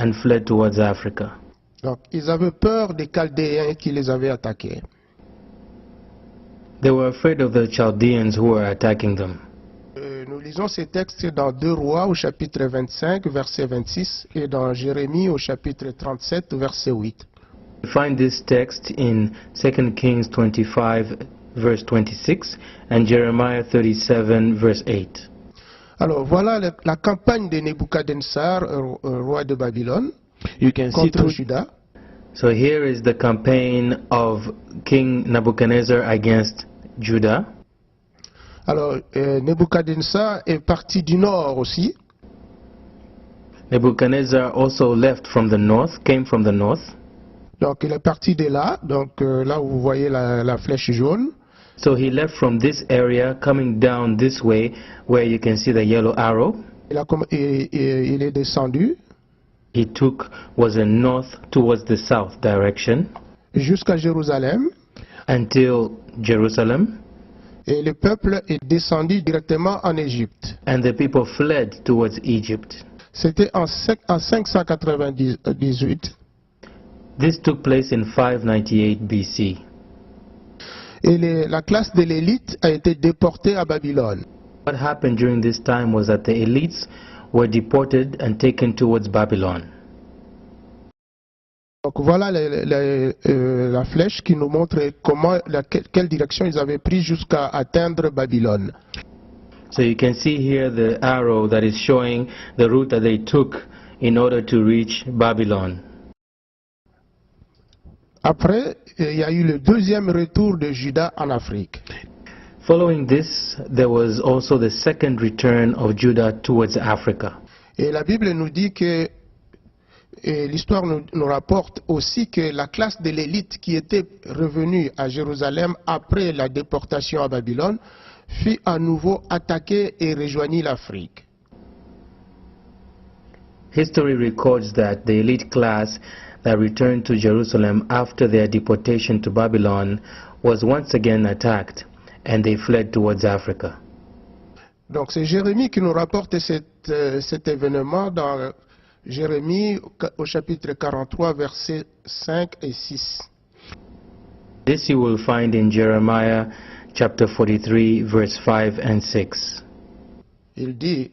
and fled towards Africa. Donc, ils avaient peur des Chaldéens qui les avaient attaqués. They were afraid of the Chaldeans who were attacking them. Nous lisons ces textes dans 2 Rois au chapitre 25, verset 26, et dans Jérémie au chapitre 37, verset 8. We find this text in 2 Kings 25, verse 26, and Jeremiah 37, verse 8. Alors, voilà la campagne de Nebuchadnezzar, roi de Babylone, contre Juda. So here is the campaign of King Nebuchadnezzar against Judah. Alors, Nebuchadnezzar est parti du nord aussi. Nebuchadnezzar also left from the north, came from the north. Donc, il est parti de là, donc là où vous voyez la flèche jaune. So he left from this area, coming down this way, where you can see the yellow arrow. Il est descendu. He was a north towards the south direction. Jusqu'à Jérusalem. Until Jerusalem. Et le peuple est descendu directement en Égypte. And the people fled towards Egypt. C'était en 598. This took place in 598 BC. Et la classe de l'élite a été déportée à Babylone. What happened during this time was that the elites were deported and taken towards Babylon. Donc voilà la flèche qui nous montre quelle direction ils avaient pris jusqu'à atteindre Babylone. So you can see here the arrow that is showing the route that they took in order to reach Babylon. Après, il y a eu le deuxième retour de Juda en Afrique. Following this, there was also the second return of Judah towards Africa. Et la Bible nous dit que, et l'histoire nous rapporte aussi que la classe de l'élite qui était revenue à Jérusalem après la déportation à Babylone fut à nouveau attaquée et rejoignit l'Afrique. History records that the elite class that returned to Jerusalem after their deportation to Babylon was once again attacked, and they fled towards Africa. Donc c'est Jérémie qui nous rapporte cet événement dans Jérémie au chapitre 43, versets 5 et 6. This you will find in Jeremiah chapter 43, verse 5 and 6. Il dit,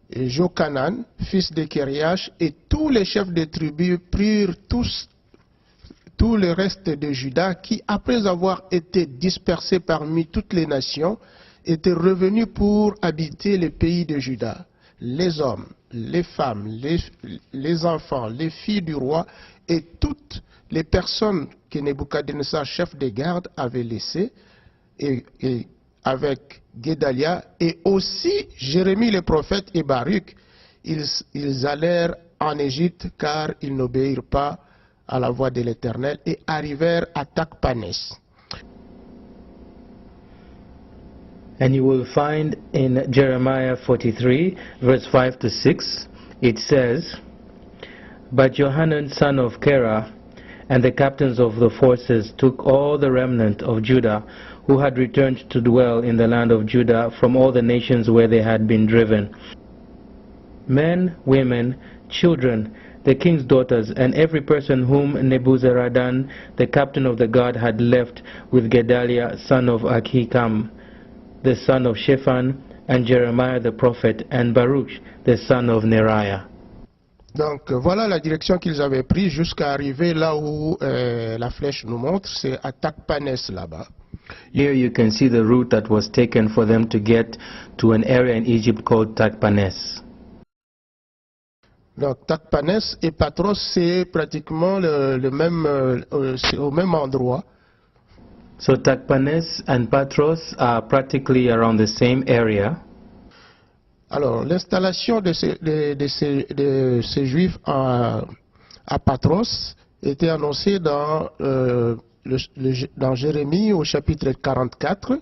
et Jochanan, fils de Kériach, et tous les chefs des tribus prirent tout le reste de Juda qui, après avoir été dispersés parmi toutes les nations, étaient revenus pour habiter le pays de Juda. Les hommes, les femmes, les enfants, les filles du roi et toutes les personnes que Nebuchadnezzar, chef des gardes, avait laissées, et avec Guédalia et aussi Jérémie le prophète et Baruch, ils allèrent en Égypte car ils n'obéirent pas à la voix de l'Éternel et arrivèrent à Takpanès. And you will find in Jeremiah 43, verse 5 to 6, it says, But Johanan son of Kerah and the captains of the forces took all the remnant of Judah who had returned to dwell in the land of Judah from all the nations where they had been driven. Men, women, children, the king's daughters, and every person whom Nebuzaradan, the captain of the guard, had left with Gedaliah, son of Ahikam, the son of Shaphan, and Jeremiah the prophet, and Baruch, the son of Neriah. Donc voilà la direction qu'ils avaient prise jusqu'à arriver là où la flèche nous montre, c'est à Takpanès là-bas. Here you can see the route that was taken for them to get to an area in Egypt called Takpanès. Donc Takpanès et Patros, c'est pratiquement c'est au même endroit. So Takpanès and Patros are practically around the same area. Alors l'installation de ces Juifs à Patros était annoncée dans Jérémie au chapitre 44,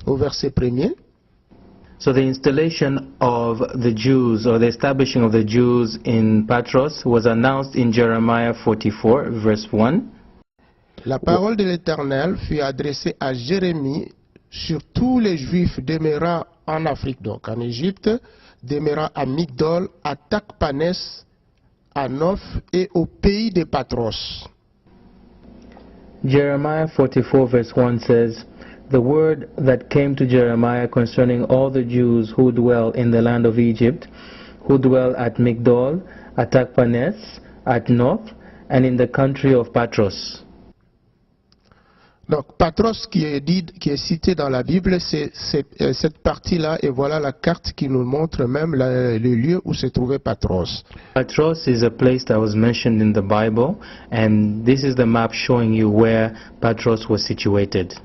au verset 1er. So the installation of the Jews, or the establishing of the Jews in Patros, was announced in Jeremiah 44, verse 1. La parole de l'Éternel fut adressée à Jérémie sur tous les Juifs demeurant en Afrique, donc en Égypte, demeurant à Migdol, à Takpanès, à Noph et au pays des Patros. Jeremiah 44 verse 1 says, "The word that came to Jeremiah concerning all the Jews who dwell in the land of Egypt, who dwell at Migdol, at Takpanes, at Noph, and in the country of Patros." Donc Patros qui est cité dans la Bible, c'est cette partie-là, et voilà la carte qui nous montre même le lieu où se trouvait Patros. Patros is a place that was mentioned in the Bible, and this is the map showing you where Patros was situated.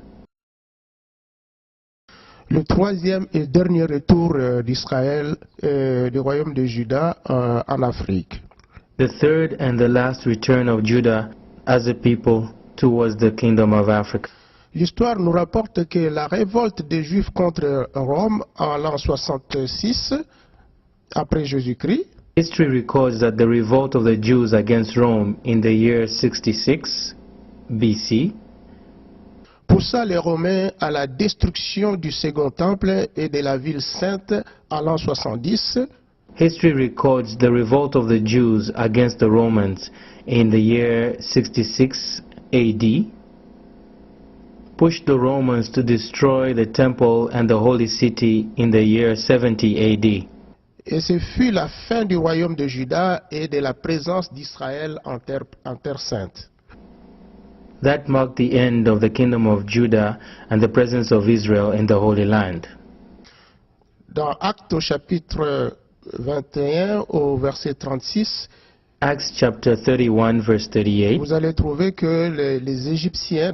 Le troisième et dernier retour d'Israël, du royaume de Juda en Afrique. The third and the last return of Judah as a people towards the kingdom of Africa. L'histoire nous rapporte que la révolte des Juifs contre Rome en l'an 66 après Jésus-Christ. History records that the revolt of the Jews against Rome in the year 66 BC poussa les Romains à la destruction du second temple et de la ville sainte en l'an 70. History records the revolt of the Jews against the Romans in the year 66 AD, pushed the Romans to destroy the temple and the holy city in the year 70 AD. Et ce fut la fin du royaume de Juda et de la présence d'Israël en terre sainte. That marked the end of the kingdom of Judah and the presence of Israel in the Holy Land. Dans Actes au chapitre 21 au verset 36, Acts chapter 31 verse 38. Vous allez trouver que les Égyptiens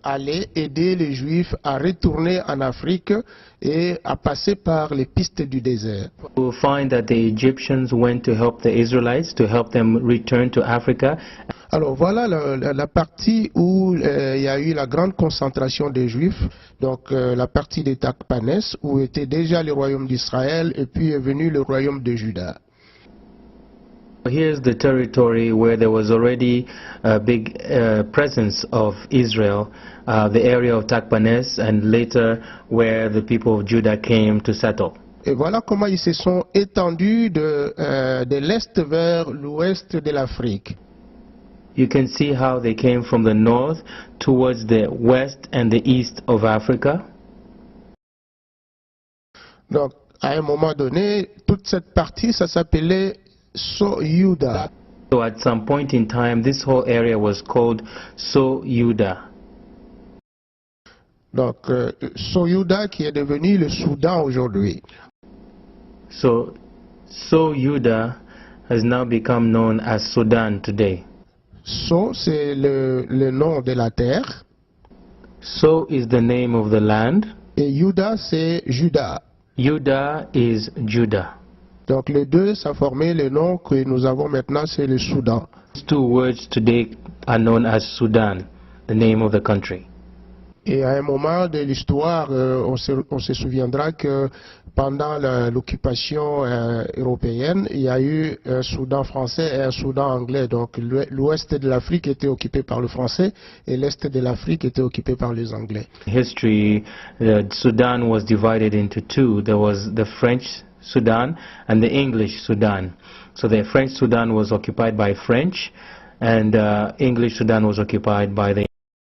allaient aider les Juifs à retourner en Afrique et à passer par les pistes du désert. You will find that the Egyptians went to help the Israelites, to help them return to Africa. Alors voilà la partie où il y a eu la grande concentration des Juifs, donc la partie des Takpanes, où était déjà le royaume d'Israël et puis est venu le royaume de Juda. Here's the territory where there was already a big presence of Israel, the area of Takpanes, and later where the people of Judah came to settle. Et voilà comment ils se sont étendus de l'est vers l'ouest de l'Afrique. You can see how they came from the north towards the west and the east of Africa. Donc, à un moment donné, toute cette partie, ça s'appelait So-Yuda. So at some point in time, this whole area was called So-Yuda. Donc, So-Yuda qui est devenu le Soudan aujourd'hui. So So-Yuda has now become known as Sudan today. So, c'est le nom de la terre. So is the name of the land. Et Yuda, c'est Juda. Judah is Judah. Donc, les deux, ça formait le nom que nous avons maintenant, c'est le Soudan. These two words today are known as Sudan, the name of the country. Et à un moment de l'histoire, on se souviendra que pendant l'occupation européenne, il y a eu un Soudan français et un Soudan anglais. Donc l'ouest de l'Afrique était occupé par le français et l'est de l'Afrique était occupé par les Anglais. History, Sudan was divided into two. There was the French Sudan and the English Sudan. So the French Sudan was occupied by French, and English Sudan was occupied by the